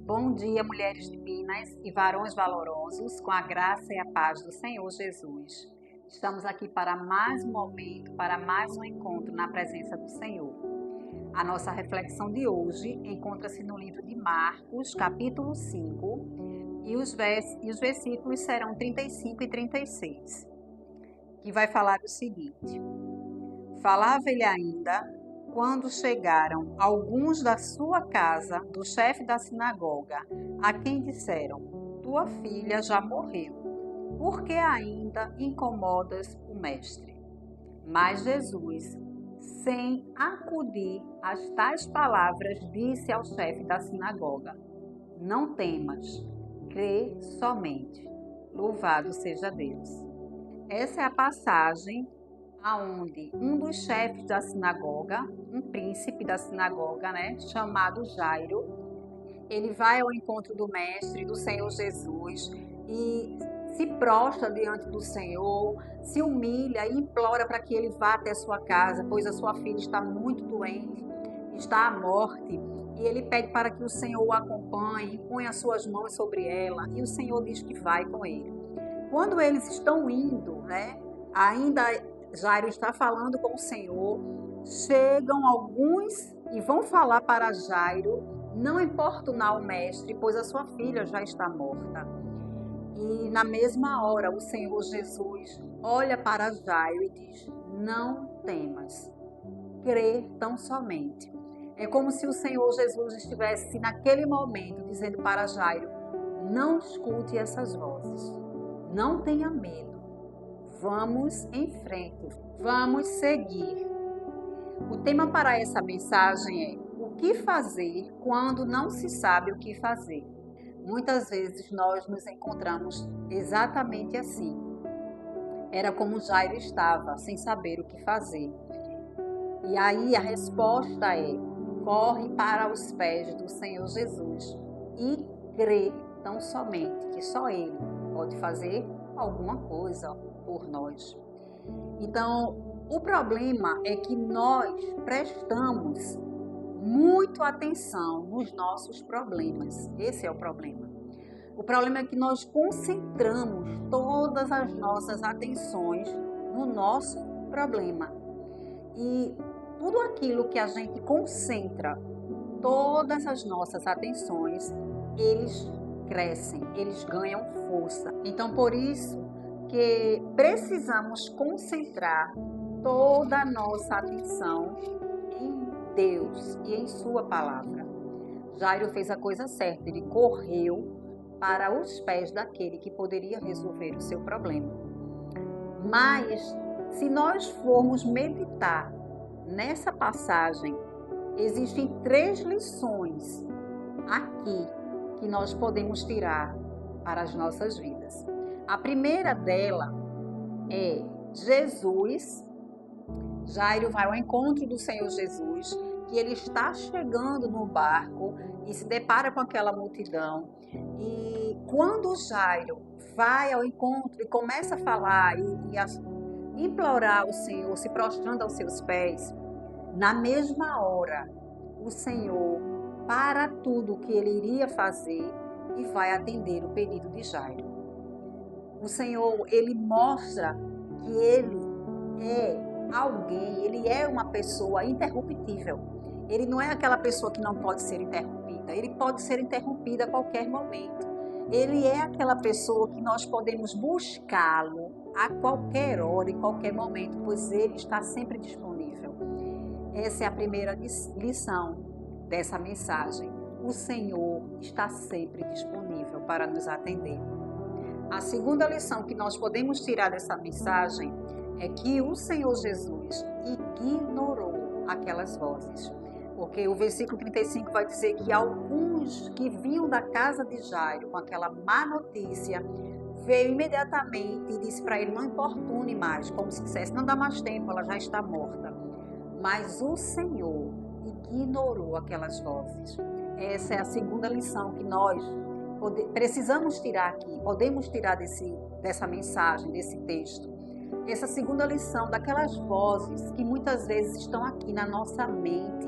Bom dia, mulheres de Minas e varões valorosos, com a graça e a paz do Senhor Jesus. Estamos aqui para mais um momento, para mais um encontro na presença do Senhor. A nossa reflexão de hoje encontra-se no livro de Marcos, capítulo 5, e os versículos serão 35 e 36, que vai falar o seguinte: Falava ele ainda quando chegaram alguns da sua casa, do chefe da sinagoga, a quem disseram: Tua filha já morreu, por que ainda incomodas o mestre? Mas Jesus, sem acudir às tais palavras, disse ao chefe da sinagoga: Não temas, crê somente. Louvado seja Deus. Essa é a passagem aonde um dos chefes da sinagoga, um príncipe da sinagoga, chamado Jairo, ele vai ao encontro do mestre, do Senhor Jesus, e se prostra diante do Senhor, se humilha e implora para que ele vá até sua casa, pois a sua filha está muito doente, está à morte, e ele pede para que o Senhor o acompanhe, põe as suas mãos sobre ela, e o Senhor diz que vai com ele. Quando eles estão indo, ainda Jairo está falando com o Senhor, chegam alguns e vão falar para Jairo não importunar o mestre, pois a sua filha já está morta. E na mesma hora o Senhor Jesus olha para Jairo e diz: Não temas, crê tão somente. É como se o Senhor Jesus estivesse naquele momento dizendo para Jairo: Não escute essas vozes, não tenha medo. Vamos em frente, vamos seguir. O tema para essa mensagem é: o que fazer quando não se sabe o que fazer? Muitas vezes nós nos encontramos exatamente assim. Era como Jairo estava, sem saber o que fazer. E aí a resposta é: corre para os pés do Senhor Jesus e crê tão somente que só Ele pode fazer alguma coisa por nós. Então, o problema é que nós prestamos muito atenção nos nossos problemas. Esse é o problema. O problema é que nós concentramos todas as nossas atenções no nosso problema. E tudo aquilo que a gente concentra, todas as nossas atenções, eles crescem, eles ganham força. Então, por isso que precisamos concentrar toda a nossa atenção em Deus e em sua palavra. Jairo fez a coisa certa, ele correu para os pés daquele que poderia resolver o seu problema. Mas, se nós formos meditar nessa passagem, existem 3 lições aqui que nós podemos tirar para as nossas vidas. A primeira dela é Jairo vai ao encontro do Senhor Jesus, que ele está chegando no barco e se depara com aquela multidão. E quando Jairo vai ao encontro e começa a falar e implorar ao Senhor, se prostrando aos seus pés, na mesma hora o Senhor para tudo o que ele iria fazer e vai atender o pedido de Jairo. O Senhor, ele mostra que ele é alguém, ele é uma pessoa interruptível. Ele não é aquela pessoa que não pode ser interrompida, ele pode ser interrompido a qualquer momento. Ele é aquela pessoa que nós podemos buscá-lo a qualquer hora, em qualquer momento, pois ele está sempre disponível. Essa é a primeira lição dessa mensagem. O Senhor está sempre disponível para nos atender. A segunda lição que nós podemos tirar dessa mensagem é que o Senhor Jesus ignorou aquelas vozes. Porque o versículo 35 vai dizer que alguns que vinham da casa de Jairo com aquela má notícia, veio imediatamente e disse para ele: não importune mais, como se dissesse: não dá mais tempo, ela já está morta. Mas o Senhor ignorou aquelas vozes. Essa é a segunda lição que nós precisamos tirar aqui, podemos tirar dessa mensagem, desse texto. Essa segunda lição daquelas vozes que muitas vezes estão aqui na nossa mente,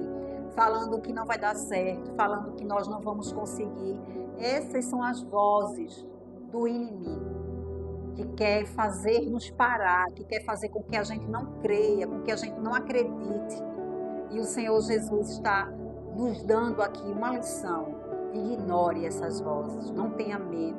falando que não vai dar certo, falando que nós não vamos conseguir. Essas são as vozes do inimigo, que quer fazer-nos parar, que quer fazer com que a gente não creia, com que a gente não acredite. E o Senhor Jesus está nos dando aqui uma lição. Ignore essas vozes, não tenha medo.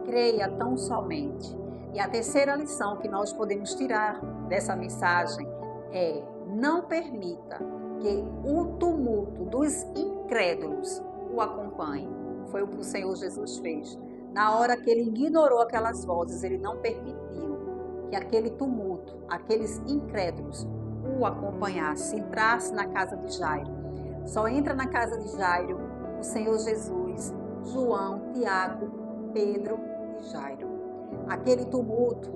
Creia tão somente. E a terceira lição que nós podemos tirar dessa mensagem é: não permita que o tumulto dos incrédulos o acompanhe. Foi o que o Senhor Jesus fez. Na hora que ele ignorou aquelas vozes, ele não permitiu que aquele tumulto, aqueles incrédulos o acompanhasse, entrasse na casa de Jairo. Só entra na casa de Jairo o Senhor Jesus, João, Tiago, Pedro e Jairo. Aquele tumulto,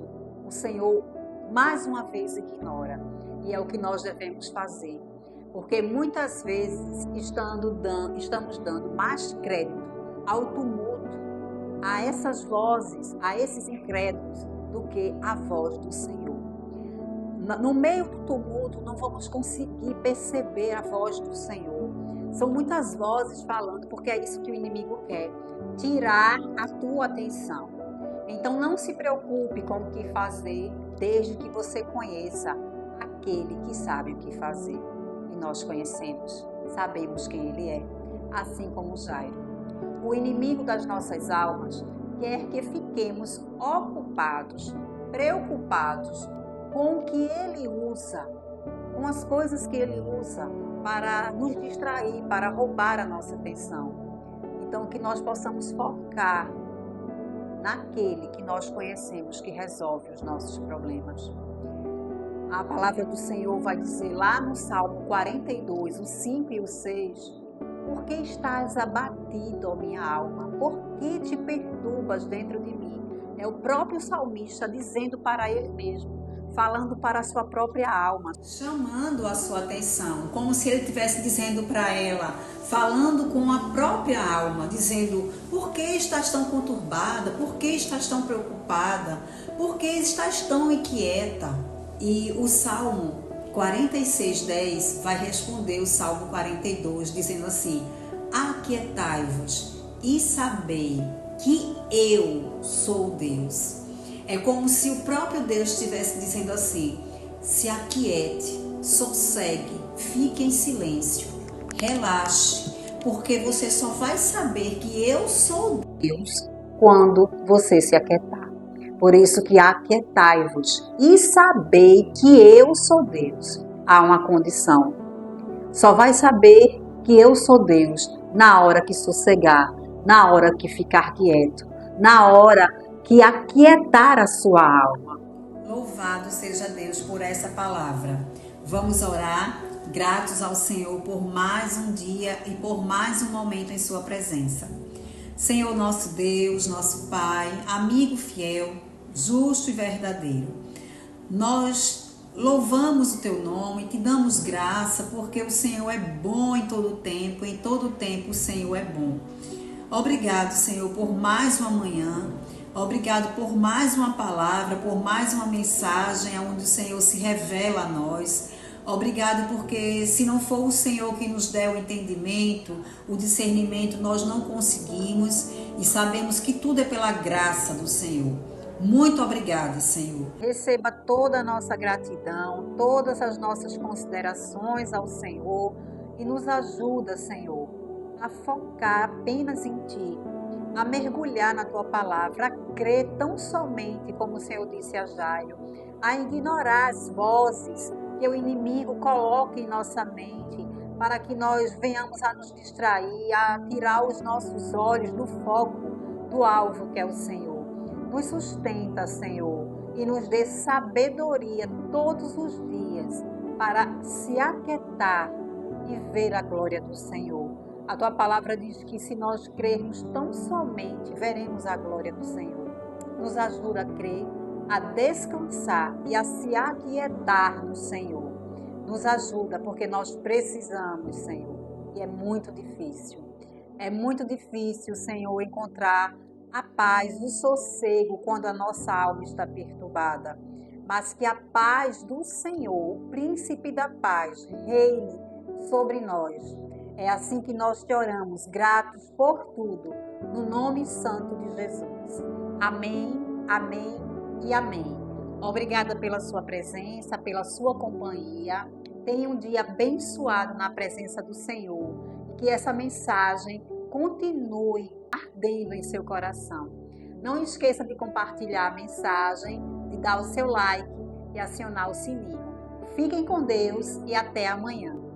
o Senhor mais uma vez ignora. E é o que nós devemos fazer. Porque muitas vezes estamos dando mais crédito ao tumulto, a essas vozes, a esses incrédulos, do que a voz do Senhor. No meio do tumulto, não vamos conseguir perceber a voz do Senhor. São muitas vozes falando, porque é isso que o inimigo quer, tirar a tua atenção. Então não se preocupe com o que fazer, desde que você conheça aquele que sabe o que fazer. E nós conhecemos, sabemos quem ele é, assim como Jairo. O inimigo das nossas almas quer que fiquemos ocupados, preocupados com o que ele usa, com as coisas que ele usa para nos distrair, para roubar a nossa atenção. Então, que nós possamos focar naquele que nós conhecemos, que resolve os nossos problemas. A palavra do Senhor vai dizer lá no Salmo 42, o 5 e o 6, por que estás abatido, ó minha alma? Por que te perturbas dentro de mim? É o próprio salmista dizendo para ele mesmo, falando para a sua própria alma, chamando a sua atenção, como se ele estivesse dizendo para ela, falando com a própria alma, dizendo: por que estás tão conturbada? Por que estás tão preocupada? Por que estás tão inquieta? E o Salmo 46:10 vai responder o Salmo 42, dizendo assim: aquietai-vos e sabei que eu sou Deus. É como se o próprio Deus estivesse dizendo assim: se aquiete, sossegue, fique em silêncio, relaxe, porque você só vai saber que eu sou Deus quando você se aquietar. Por isso que aquietai-vos e sabei que eu sou Deus. Há uma condição. Só vai saber que eu sou Deus na hora que sossegar, na hora que ficar quieto, na hora que aquietar a sua alma. Louvado seja Deus por essa palavra. Vamos orar, gratos ao Senhor por mais um dia e por mais um momento em sua presença. Senhor nosso Deus, nosso Pai, amigo fiel, justo e verdadeiro, nós louvamos o teu nome e te damos graça porque o Senhor é bom em todo tempo, em todo tempo o Senhor é bom. Obrigado, Senhor, por mais uma manhã. Obrigado por mais uma palavra, por mais uma mensagem onde o Senhor se revela a nós. Obrigado porque se não for o Senhor que nos der o entendimento, o discernimento, nós não conseguimos e sabemos que tudo é pela graça do Senhor. Muito obrigada, Senhor. Receba toda a nossa gratidão, todas as nossas considerações ao Senhor e nos ajuda, Senhor, a focar apenas em Ti, a mergulhar na Tua palavra, a crer tão somente como o Senhor disse a Jairo, a ignorar as vozes que o inimigo coloca em nossa mente para que nós venhamos a nos distrair, a tirar os nossos olhos do foco do alvo que é o Senhor. Nos sustenta, Senhor, e nos dê sabedoria todos os dias para se aquietar e ver a glória do Senhor. A Tua palavra diz que se nós crermos tão somente, veremos a glória do Senhor. Nos ajuda a crer, a descansar e a se aquietar no Senhor. Nos ajuda porque nós precisamos, Senhor, e é muito difícil. É muito difícil, Senhor, encontrar a paz, o sossego quando a nossa alma está perturbada. Mas que a paz do Senhor, o príncipe da paz, reine sobre nós. É assim que nós te oramos, gratos por tudo, no nome santo de Jesus. Amém, amém e amém. Obrigada pela sua presença, pela sua companhia. Tenha um dia abençoado na presença do Senhor. Que essa mensagem continue ardendo em seu coração. Não esqueça de compartilhar a mensagem, de dar o seu like e acionar o sininho. Fiquem com Deus e até amanhã.